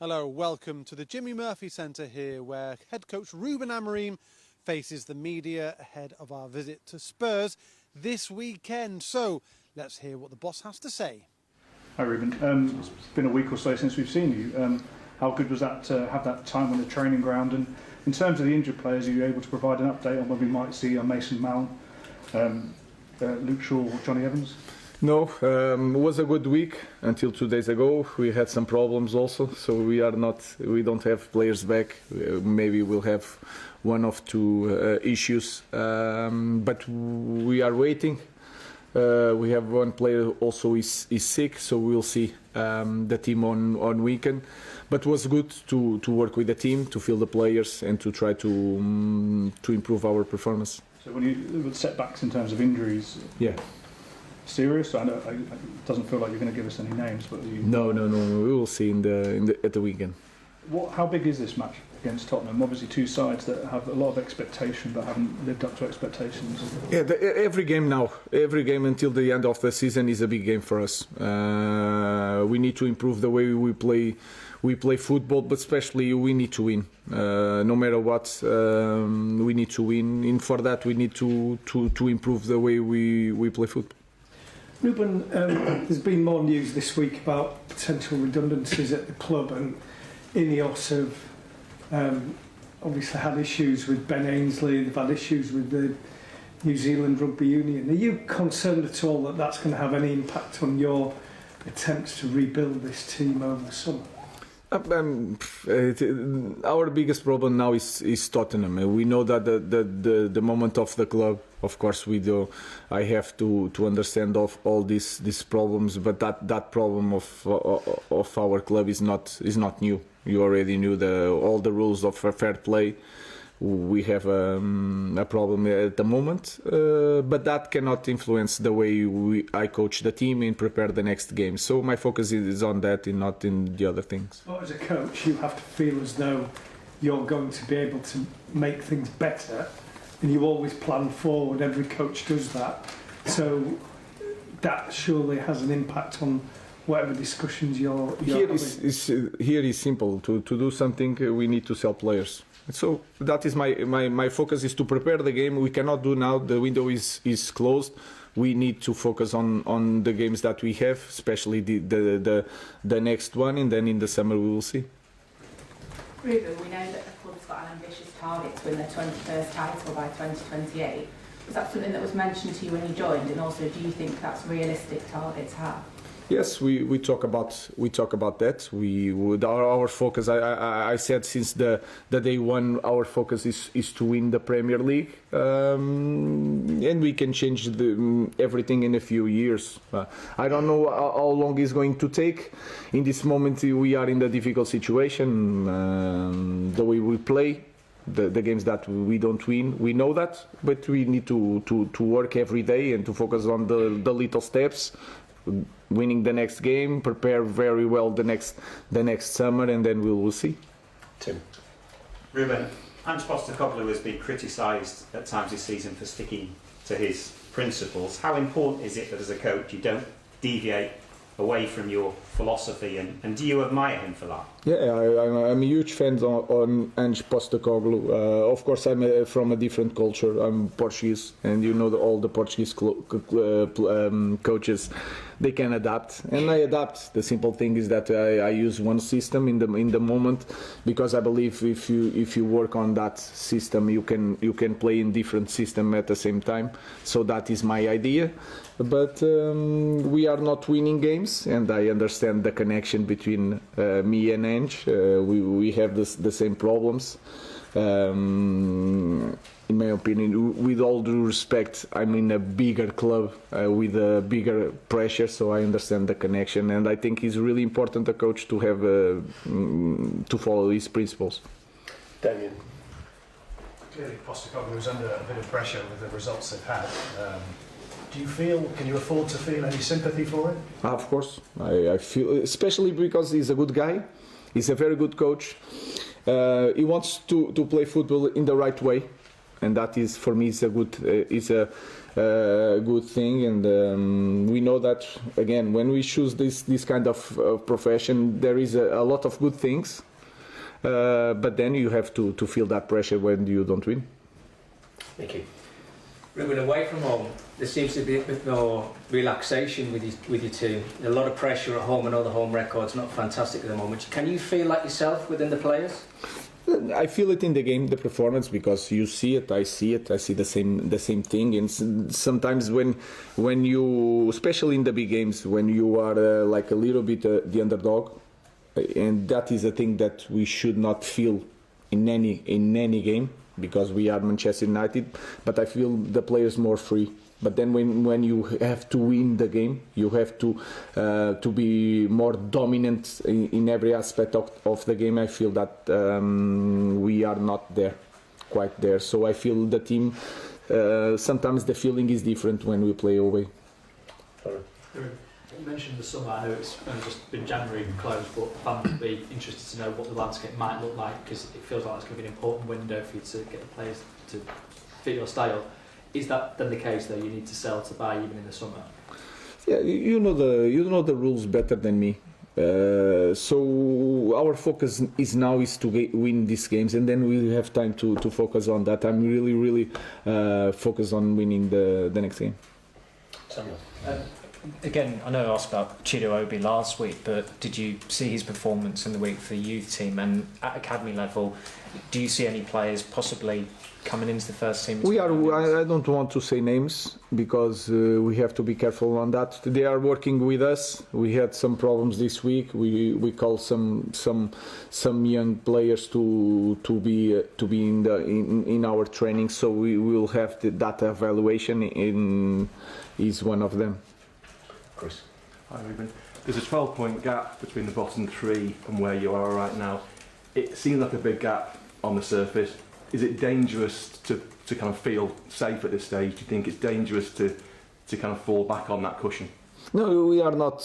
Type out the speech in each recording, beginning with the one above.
Hello, welcome to the Jimmy Murphy Centre here, where head coach Ruben Amorim faces the media ahead of our visit to Spurs this weekend. So let's hear what the boss has to say. Hi Ruben, it's been a week or so since we've seen you. How good was that to have that time on the training ground? And in terms of the injured players, are you able to provide an update on when we might see Mason Mount, Luke Shaw or Johnny Evans? No, it was a good week until 2 days ago. We had some problems also, so we don't have players back. Maybe we'll have one of two issues, but we are waiting. We have one player also is sick, so we'll see the team on weekend. But it was good to work with the team, to feel the players, and to try to improve our performance. So when you setbacks in terms of injuries, yeah. Serious? I know it doesn't feel like you're going to give us any names, but No. We will see at the weekend. How big is this match against Tottenham? Obviously, two sides that have a lot of expectation but haven't lived up to expectations. Yeah, every game until the end of the season is a big game for us. We need to improve the way we play football, but especially we need to win. No matter what, we need to win. And for that, we need to improve the way we play football. Ruben, there's been more news this week about potential redundancies at the club, and Ineos have obviously had issues with Ben Ainsley, they've had issues with the New Zealand Rugby Union. Are you concerned at all that that's going to have any impact on your attempts to rebuild this team over the summer? Our biggest problem now is Tottenham. We know that the moment of the club, of course, we do. I have to understand of all these problems, but that problem of our club is not new. You already knew all the rules of fair play. We have a problem at the moment, but that cannot influence the way I coach the team and prepare the next game. So my focus is on that and not in the other things. But as a coach, you have to feel as though you're going to be able to make things better, and you always plan forward. Every coach does that. So that surely has an impact on whatever discussions you're having. Here is simple. To do something, we need to sell players. So that is my focus is to prepare the game. We cannot do now. The window is closed. We need to focus on the games that we have, especially the next one, and then in the summer we will see. Ruben, we know that the club's got an ambitious target to win their 21st title by 2028. Was that something that was mentioned to you when you joined, and also do you think that's a realistic target to have? Yes, we talk about that. Our focus. I said since the day one, our focus is to win the Premier League, and we can change everything in a few years. I don't know how long it's going to take. In this moment, we are in a difficult situation. The way we play. The games that we don't win, we know that, but we need to work every day and to focus on the little steps. Winning the next game, prepare very well the next summer, and then we will see. Tim. Ruben, Ange Postecoglou has been criticised at times this season for sticking to his principles. How important is it that as a coach you don't deviate away from your philosophy, and do you admire him for that? Yeah, I'm a huge fan on Ange Postecoglou. Of course, I'm from a different culture. I'm Portuguese, and you know all the Portuguese coaches, they can adapt, and I adapt. The simple thing is that I use one system in the moment, because I believe if you work on that system, you can play in different system at the same time. So that is my idea. But we are not winning games, and I understand the connection between me and Ange. We have the same problems. In my opinion, with all due respect, I'm in a bigger club with a bigger pressure, so I understand the connection, and I think it's really important a coach to have to follow his principles. Damien. Clearly, Postecoglou is under a bit of pressure with the results they've had. Can you afford to feel any sympathy for it? Of course, I feel, especially because he's a good guy. He's a very good coach. He wants to play football in the right way. and that is for me is a good good thing. And we know that again when we choose this kind of profession, there is a lot of good things, but then you have to feel that pressure when you don't win. Thank you. Ruben, away from home, there seems to be a bit more relaxation with you two. A lot of pressure at home. I know the home record's not fantastic at the moment. Can you feel like yourself within the players? I feel it in the game, the performance, because you see it, I see it, I see the same thing. And sometimes when you, especially in the big games, when you are like a little bit the underdog, and that is a thing that we should not feel in any game, because we are Manchester United. But I feel the players more free. But then when you have to win the game, you have to be more dominant in every aspect of the game. I feel that we are not quite there. So I feel the team, sometimes the feeling is different when we play away. You mentioned the summer. I know it's only just been January closed, but fans would be interested to know what the landscape might look like, because it feels like it's going to be an important window for you to get the players to fit your style. Is that then the case, though? You need to sell to buy even in the summer? Yeah, you know the rules better than me. So our focus is to win these games, and then we have time to focus on that. I'm really focused on winning the next game. Samuel. Again, I know I asked about Chido Obi last week, but did you see his performance in the week for the youth team? And at academy level, do you see any players possibly coming into the first team? I don't want to say names because we have to be careful on that. They are working with us. We had some problems this week. We call some young players to be in our training. So we will have that evaluation. Is one of them. Chris. Hi Ruben. There's a 12-point gap between the bottom three and where you are right now. It seems like a big gap on the surface. Is it dangerous to kind of feel safe at this stage? Do you think it's dangerous to kind of fall back on that cushion? No, we are not.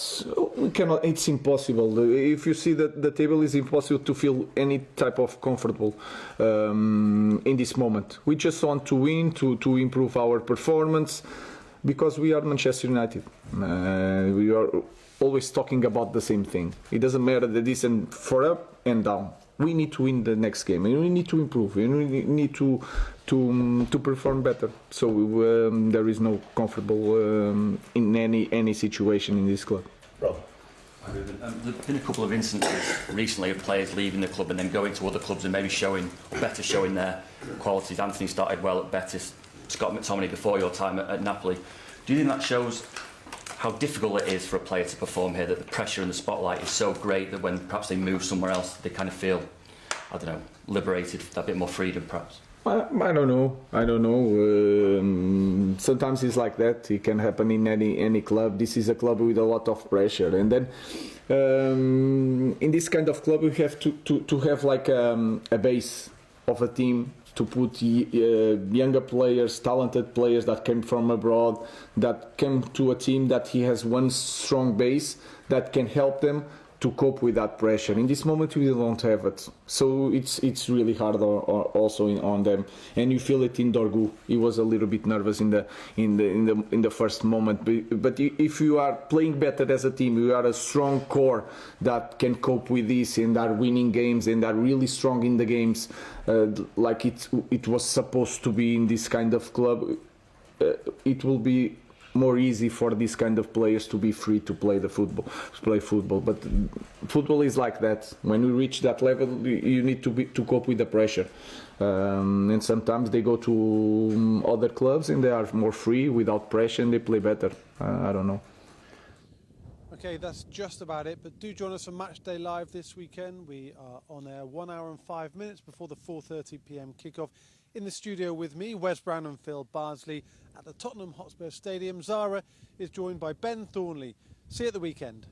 We cannot. It's impossible. If you see that the table is impossible to feel any type of comfortable in this moment. We just want to win, to improve our performance, because we are Manchester United. We are always talking about the same thing. It doesn't matter the distance for up and down. We need to win the next game, and we need to improve, and we need to perform better. So there is no comfortable in any situation in this club. Rob. There's been a couple of instances recently of players leaving the club and then going to other clubs and maybe showing their qualities. Anthony started well at Betis, Scott McTominay before your time at Napoli. Do you think that shows how difficult it is for a player to perform here, that the pressure and the spotlight is so great that when perhaps they move somewhere else, they kind of feel, I don't know, liberated, a bit more freedom perhaps? I don't know. Sometimes it's like that. It can happen in any club. This is a club with a lot of pressure, and then in this kind of club, we have to have like a base of a team, to put younger players, talented players that came from abroad, that came to a team that he has one strong base that can help them to cope with that pressure. In this moment, we don't have it, so it's really hard also on them. And you feel it in Dorgu. He was a little bit nervous in the first moment. But if you are playing better as a team, you are a strong core that can cope with this and are winning games and are really strong in the games, like it was supposed to be in this kind of club. It will be more easy for these kind of players to be free to play football. But football is like that. When we reach that level, you need to cope with the pressure. And sometimes they go to other clubs and they are more free without pressure and they play better. I don't know. Okay, that's just about it. But do join us for Matchday Live this weekend. We are on air 1 hour and 5 minutes before the 4:30 p.m. kickoff. In the studio with me, Wes Brown and Phil Bardsley at the Tottenham Hotspur Stadium. Zara is joined by Ben Thornley. See you at the weekend.